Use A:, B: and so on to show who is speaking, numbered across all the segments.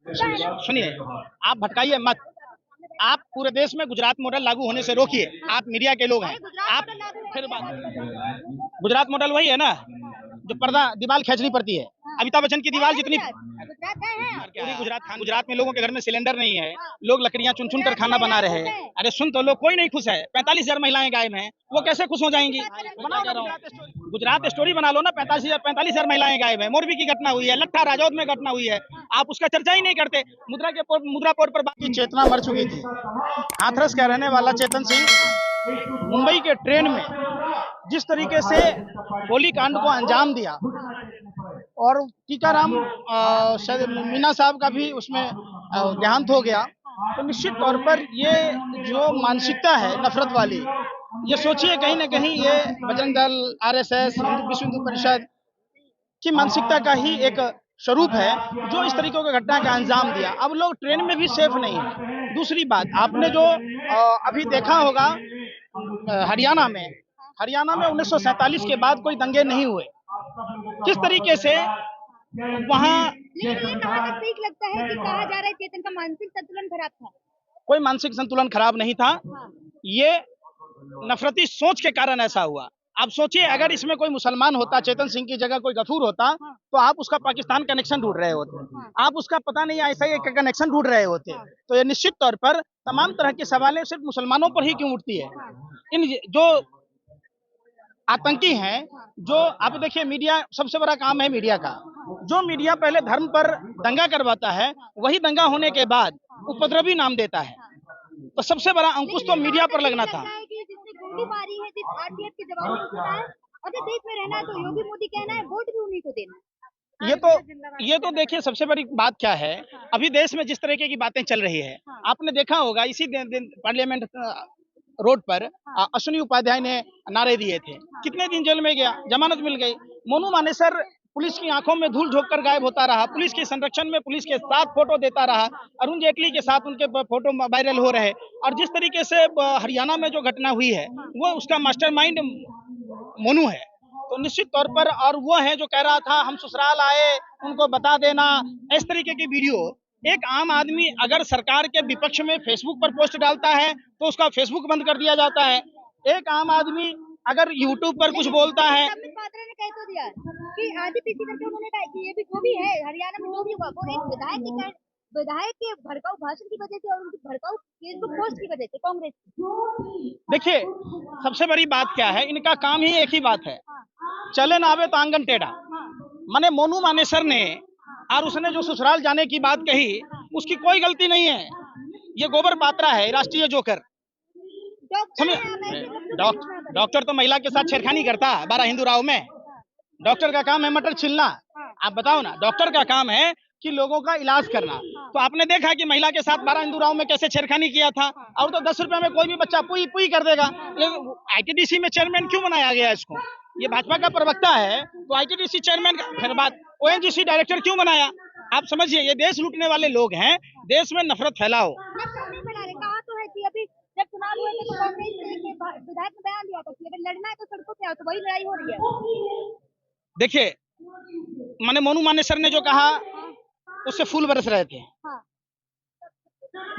A: सुनिए, आप भटकाइए मत। आप पूरे देश में गुजरात मॉडल लागू होने से रोकिए। आप मीडिया के लोग हैं। आप फिर बात, गुजरात मॉडल वही है ना जो पर्दा दीवार खींचनी पड़ती है। अमिताभ बच्चन की दीवार जितनी पूरी गुजरात में लोगों के घर में सिलेंडर नहीं है, लोग लकड़ियां चुन चुन कर खाना बना रहे हैं। अरे सुन तो लोग, कोई नहीं खुश है। 45,000 महिलाएं गायब हैं, वो कैसे खुश हो जाएंगी? बनाओ ना गुजरात स्टोरी बना लो ना। 45,000 महिलाएं गायब हैं, मोरबी की घटना हुई है, लट्ठा राजौद में घटना हुई है, आप उसका चर्चा ही नहीं करते। मुद्रा पोर्ट पर बाकी चेतना मर चुकी थी। हाथरस का रहने वाला चेतन सिंह मुंबई के ट्रेन में जिस तरीके से गोली कांड को अंजाम दिया, और टीकाराम मीना साहब का भी उसमें देहांत हो गया, तो निश्चित तौर पर ये जो मानसिकता है नफरत वाली, ये सोचिए कहीं ना कहीं ये बजरंग दल, आरएसएस, विश्व हिंदू परिषद की मानसिकता का ही एक स्वरूप है, जो इस तरीके की घटना का अंजाम दिया। अब लोग ट्रेन में भी सेफ नहीं है। दूसरी बात, आपने जो अभी देखा होगा हरियाणा में 1947 के बाद कोई दंगे नहीं हुए। किस तरीके से वहाँ,
B: लेकिन ये कहाँ तक ठीक लगता है कि कहा जा रहा है चेतन का मानसिक संतुलन खराब था?
A: कोई मानसिक संतुलन खराब नहीं था। ये नफरती सोच के कारण ऐसा हुआ। आप सोचिए, अगर इसमें कोई मुसलमान होता, चेतन सिंह की जगह कोई गफूर होता, तो आप उसका पाकिस्तान कनेक्शन ढूंढ रहे होते, आप उसका पता नहीं ऐसा ही कनेक्शन ढूंढ रहे होते। तो ये निश्चित तौर पर तमाम तरह के सवालें सिर्फ मुसलमानों पर ही क्यों उठती है? इन जो आतंकी हैं, जो आप देखिए, मीडिया सबसे बड़ा काम है मीडिया का। जो मीडिया पहले धर्म पर दंगा करवाता है, वही दंगा होने के बाद उपद्रवी नाम देता है। तो सबसे बड़ा अंकुश तो मीडिया पर लगना था।
B: गोली मारी है, जिस आरपीएफ के जवानों को सुना है, अगर देश में रहना है तो योगी मोदी कहना है वोट भी उन्हीं को देना है।
A: ये तो देखिए, सबसे बड़ी बात क्या है, अभी देश में जिस तरीके की बातें चल रही है, आपने देखा होगा इसी दिन पार्लियामेंट रोड पर अश्विनी उपाध्याय ने नारे दिए थे। कितने दिन जेल में गया, जमानत मिल गई। मोनू मानेसर पुलिस की आंखों में धूल झोंक कर गायब होता रहा, पुलिस के संरक्षण में पुलिस के साथ फोटो देता रहा, अरुण जेटली के साथ उनके फोटो वायरल हो रहे। और जिस तरीके से हरियाणा में जो घटना हुई है, वो उसका मास्टरमाइंड मोनू है। तो निश्चित तौर पर, और वो है जो कह रहा था हम ससुराल आए, उनको बता देना, इस तरीके की वीडियो एक आम आदमी अगर सरकार के विपक्ष में फेसबुक पर पोस्ट डालता है तो उसका फेसबुक बंद कर दिया जाता है। एक आम आदमी अगर यूट्यूब पर कुछ बोलता है,
B: पात्रा ने कह तो दिया कि आधी पीछे करके उन्होंने कहा कि ये भी जो भी है हरियाणा में जो भी हुआ वो एक विधायक के भड़काऊ भाषण की वजह से और उनकी भड़काऊ फेसबुक पोस्ट की वजह से कांग्रेस की।
A: देखिए सबसे बड़ी बात क्या है, इनका काम ही एक ही बात है, चले ना आवे तो आंगन टेढ़ा। माने मोनू मानेसर ने और उसने जो ससुराल जाने की बात कही, उसकी कोई गलती नहीं है। ये गोबर पात्रा है, राष्ट्रीय जोकर। डॉक्टर तो महिला के साथ छेड़खानी करता है 12 हिंदू राव में। डॉक्टर का काम है मटर छीलना। आप बताओ ना, डॉक्टर का काम है कि लोगों का इलाज करना। तो आपने देखा कि महिला के साथ 12 हिंदू राव में कैसे छेड़खानी किया था। और तो 10 रुपए में कोई भी बच्चा पुई पुई कर देगा। आईटीडीसी में चेयरमैन क्यों बनाया गया इसको? ये भाजपा का प्रवक्ता है, तो आईटीडीसी चेयरमैन का फिर बात, ओएनजीसी डायरेक्टर क्यों बनाया? आप समझिए, ये देश लूटने वाले लोग हैं, देश में नफरत फैलाओ।
B: कहा तो है कि अभी जब चुनाव हुए थे तो कांग्रेस के विधायक ने बयान दिया था कि अगर लड़ना है तो सड़कों पे आओ, तो वही लड़ाई हो रही है।
A: देखिए, माने मोनू मानेसर ने जो कहा उससे फूल बरस रहे थे।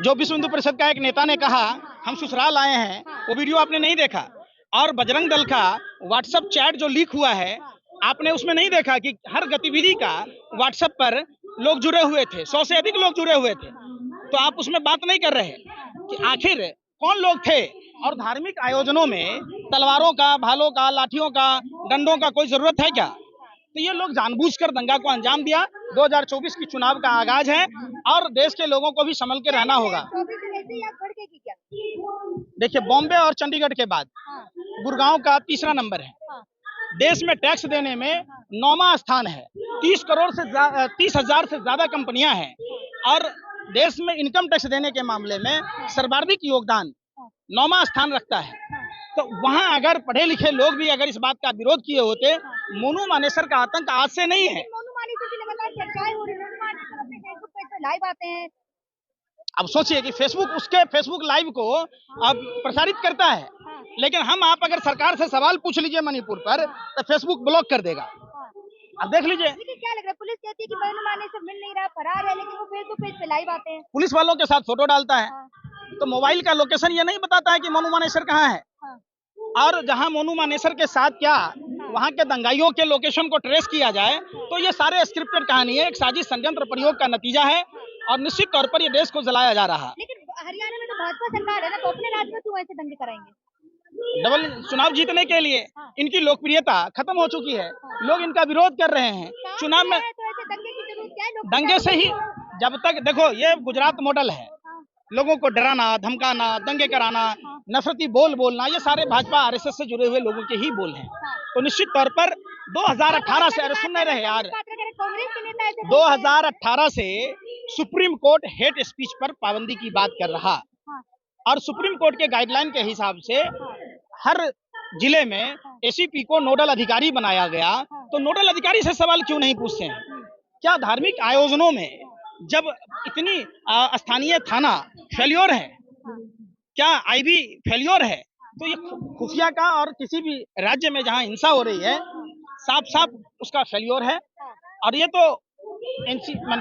A: जो विश्व हिंदू परिषद का एक नेता ने कहा हम ससुराल आए हैं, वो वीडियो आपने नहीं देखा। और बजरंग दल का व्हाट्सएप चैट जो लीक हुआ है, आपने उसमें नहीं देखा कि हर गतिविधि का व्हाट्सएप पर लोग जुड़े हुए थे, 100 से अधिक लोग जुड़े हुए थे। तो आप उसमें बात नहीं कर रहे कि आखिर कौन लोग थे। और धार्मिक आयोजनों में तलवारों का, भालों का, लाठियों का, डंडों का कोई जरूरत है क्या? तो ये लोग जानबूझकर दंगा को अंजाम दिया। 2024 की चुनाव का आगाज है और देश के लोगों को भी संभल के रहना होगा। देखिए, बॉम्बे और चंडीगढ़ के बाद गुड़गांव का तीसरा नंबर है। देश में टैक्स देने में 9वां स्थान है। 30,000 से ज्यादा कंपनियां हैं और देश में इनकम टैक्स देने के मामले में सर्वाधिक योगदान 9वां स्थान रखता है। तो वहां अगर पढ़े लिखे लोग भी अगर इस बात का विरोध किए होते, मोनू मानेसर का आतंक आज से नहीं है।
B: लाइव आते हैं।
A: अब सोचिए कि फेसबुक लाइव को अब प्रसारित करता है, लेकिन हम आप अगर सरकार से सवाल पूछ लीजिए मणिपुर पर, तो फेसबुक ब्लॉक कर देगा। अब देख लीजिए,
B: लेकिन क्या लग रहा है, पुलिस कहती है कि मनु मानेसर मिल नहीं रहा, फरार है, लेकिन वो फेसबुक पेज पे लाइव आते हैं।
A: पुलिस वालों के साथ फोटो डालता है,
B: हाँ,
A: तो मोबाइल का लोकेशन ये नहीं बताता है कि मोनू मानेसर कहाँ है।
B: हाँ,
A: और जहां मोनू मानेसर के साथ क्या वहां के दंगाइयों के लोकेशन को ट्रेस किया जाए, तो ये सारे स्क्रिप्टेड कहानी है, एक साजिश षड्यंत्र प्रयोग का नतीजा है, और निश्चित तौर पर ये देश को जलाया जा रहा है।
B: लेकिन हरियाणा में तो भाजपा सरकार है ना, तो अपने राज्य में क्यों ऐसे दंगे कराएंगे?
A: डबल चुनाव जीतने के लिए
B: हाँ।
A: इनकी लोकप्रियता खत्म हो चुकी है, लोग इनका विरोध कर रहे हैं।
B: काम
A: चुनाव में
B: किया है तो ऐसे दंगे की जरूरत क्या है? लोग
A: दंगे से ही, जब तक देखो ये गुजरात मॉडल है,
B: हाँ,
A: लोगों को डराना, धमकाना, दंगे कराना,
B: हाँ।
A: नफरती बोल बोलना, ये सारे भाजपा आरएसएस से जुड़े हुए लोगों के ही बोल हैं।
B: हाँ।
A: तो निश्चित तौर पर 2018 से, अरे सुन नहीं रहे यार,
B: कांग्रेस के नेता ऐसे बोलते हैं।
A: 2018 से सुप्रीम कोर्ट हेट स्पीच पर पाबंदी की बात कर रहा,
B: हाँ,
A: और सुप्रीम कोर्ट के गाइडलाइन के हिसाब से हर जिले में एसीपी को नोडल अधिकारी बनाया गया, तो नोडल अधिकारी से सवाल क्यों नहीं पूछते हैं? क्या धार्मिक आयोजनों में जब इतनी स्थानीय थाना फेल्योर है, क्या आईबी फेल्योर है, तो ये खुफिया का और किसी भी राज्य में जहां हिंसा हो रही है, साफ साफ उसका फेल्योर है। और ये तो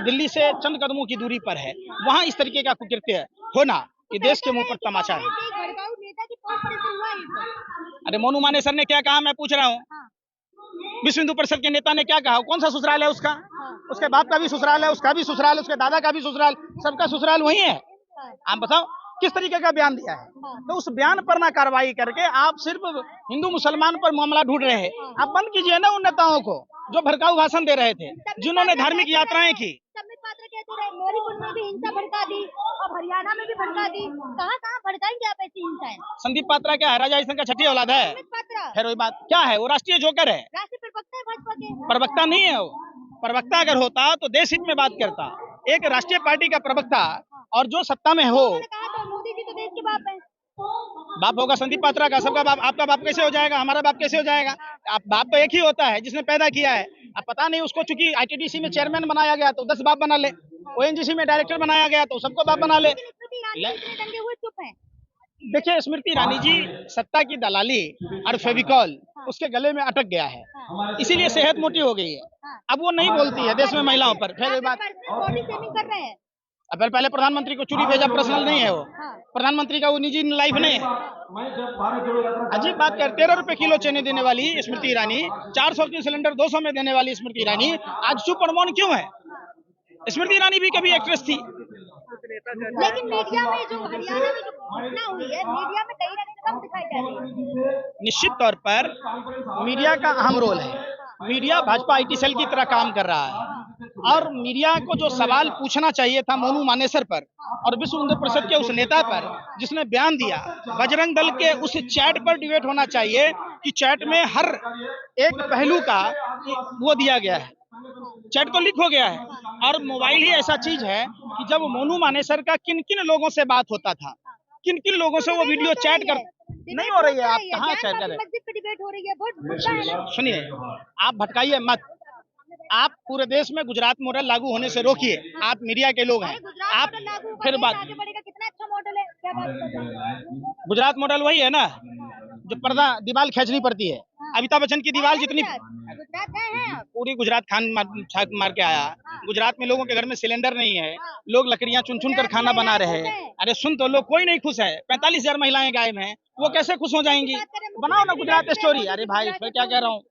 A: दिल्ली से चंद कदमों की दूरी पर है, वहां इस तरीके का कुकृत्य होना ये देश के मुंह पर तमाचा है।
B: भड़काऊ नेता की पोस्ट से हुआ ही तो।
A: अरे मोनू मानेसर ने क्या कहा, मैं पूछ रहा हूँ।
B: हाँ,
A: विश्व हिंदू परिषद के नेता ने क्या कहा? कौन सा ससुराल है उसका?
B: हाँ,
A: उसके बाप का भी ससुराल है, उसका भी ससुराल है, उसके दादा का भी ससुराल, सबका ससुराल वही है।
B: हाँ,
A: आप बताओ किस तरीके का बयान दिया है?
B: हाँ।
A: तो उस बयान पर ना कार्रवाई करके आप सिर्फ हिंदू मुसलमान पर मामला ढूंढ रहे हैं। आप बंद कीजिए ना उन नेताओं को जो भड़काऊ भाषण दे रहे थे, जिन्होंने धार्मिक यात्राएं की।
B: संबित पात्रा कहते रहे मणिपुर में भी हिंसा भड़का दी और हरियाणा में भी भड़का दी, कहाँ कहाँ भड़काएंगे आप ऐसी हिंसाएं?
A: संदीप पात्रा क्या है, राजा हरिश्चंद्र का छठी औलाद है?
B: संबित पात्रा
A: फिर वही बात क्या है, वो राष्ट्रीय जोकर है,
B: राष्ट्रीय प्रवक्ता है भाजपा के।
A: प्रवक्ता नहीं है वो। प्रवक्ता अगर होता तो देश हित में बात करता। एक राष्ट्रीय पार्टी का प्रवक्ता और जो सत्ता में हो,
B: उन्होंने कहा तो मोदी जी तो देश के बाप हैं।
A: बाप होगा संदीप पात्रा का, सबका बाप। आपका बाप कैसे हो जाएगा, हमारा बाप कैसे हो जाएगा? आप बाप तो एक ही होता है जिसने पैदा किया है। अब पता नहीं उसको, चूंकि आईटीडीसी में चेयरमैन बनाया गया तो 10 बाप बना ले, ओएनजीसी में डायरेक्टर बनाया गया तो सबको बाप बना ले।
B: स्मृति ईरानी इतने दंगे हुए चुप हैं।
A: देखिए स्मृति ईरानी जी सत्ता की दलाली और फेविकॉल उसके गले में अटक गया है, इसीलिए सेहत मोटी हो गई है। अब वो नहीं बोलती है देश में महिलाओं पर। फिर बात,
B: बॉडी शेमिंग कर रहे हैं।
A: अब पहले प्रधानमंत्री को चुरी भेजा, पर्सनल नहीं है वो, प्रधानमंत्री का वो निजी लाइफ नहीं है। अजीब बात कर, 13 रुपए किलो चीनी देने वाली स्मृति ईरानी, 400 की सिलेंडर 200 में देने वाली स्मृति ईरानी आज चुप और मौन क्यों है? स्मृति ईरानी भी कभी एक्ट्रेस थी।
B: लेकिन मीडिया में जो हरियाणा में जो घटना हुई है, मीडिया में कहीं ना कहीं कम दिखाई जा रही है।
A: निश्चित तौर पर मीडिया का अहम रोल है। मीडिया भाजपा आईटी सेल की तरह काम कर रहा है, और मीडिया को जो सवाल पूछना चाहिए था मोनू मानेसर पर और विश्व हिंदू परिषद के उस नेता पर जिसने बयान दिया, बजरंग दल के उस चैट पर डिबेट होना चाहिए कि चैट में हर एक पहलू का वो दिया गया है। चैट तो लीक हो गया है, और मोबाइल ही ऐसा चीज है कि जब मोनू मानेसर का किन किन लोगों से बात होता था, किन किन लोगों से वो वीडियो चैट कर नहीं हो रही है। आप कहाँ चैट कर रहे हैं?
B: मस्जिद पे डिबेट हो रही है, बहुत मुद्दा है ना।
A: सुनिए, आप भटकाइए मत। आप पूरे देश में गुजरात मॉडल लागू होने से रोकिए। आप मीडिया के लोग हैं, आप फिर बात।
B: आगे बढ़ेगा, कितना अच्छा मॉडल है, क्या बात कर रहे हैं?
A: गुजरात मॉडल वही है ना जो पर्दा दीवार खींचनी पड़ती है। अमिताभ बच्चन की दीवार जितनी,
B: गुजरात गए हैं आप?
A: पूरी गुजरात खान मार के आया। गुजरात में लोगों के घर में सिलेंडर नहीं है, लोग लकड़ियां चुन चुन कर खाना बना रहे हैं। अरे सुन तो लोग, कोई नहीं खुश है। 45,000 महिलाएं गायब हैं, वो कैसे खुश हो जाएंगी? बनाओ ना गुजरात स्टोरी। अरे भाई मैं क्या कह रहा हूँ,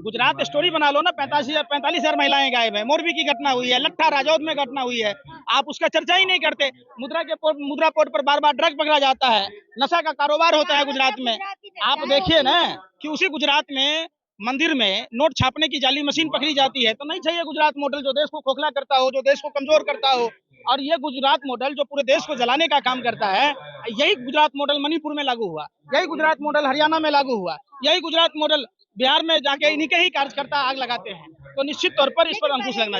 A: गुजरात स्टोरी बना लो ना। 45,000 महिलाएं गायब है, मोरबी की घटना हुई है, लट्ठा राजौद में घटना हुई है, आप उसका चर्चा ही नहीं करते। मुद्रा पोर्ट पर बार बार ड्रग पकड़ा जाता है, नशा का कारोबार होता है गुजरात में। आप देखिए ना कि उसी गुजरात में मंदिर में नोट छापने की जाली मशीन पकड़ी जाती है। तो नहीं चाहिए गुजरात मॉडल जो देश को खोखला करता हो, जो देश को कमजोर करता हो। और ये गुजरात मॉडल जो पूरे देश को जलाने का काम करता है, यही गुजरात मॉडल मणिपुर में लागू हुआ, यही गुजरात मॉडल हरियाणा में लागू हुआ, यही गुजरात मॉडल बिहार में जाके इन्हीं के ही कार्यकर्ता आग लगाते हैं। तो निश्चित तौर पर इस पर अंकुश लगना चाहिए।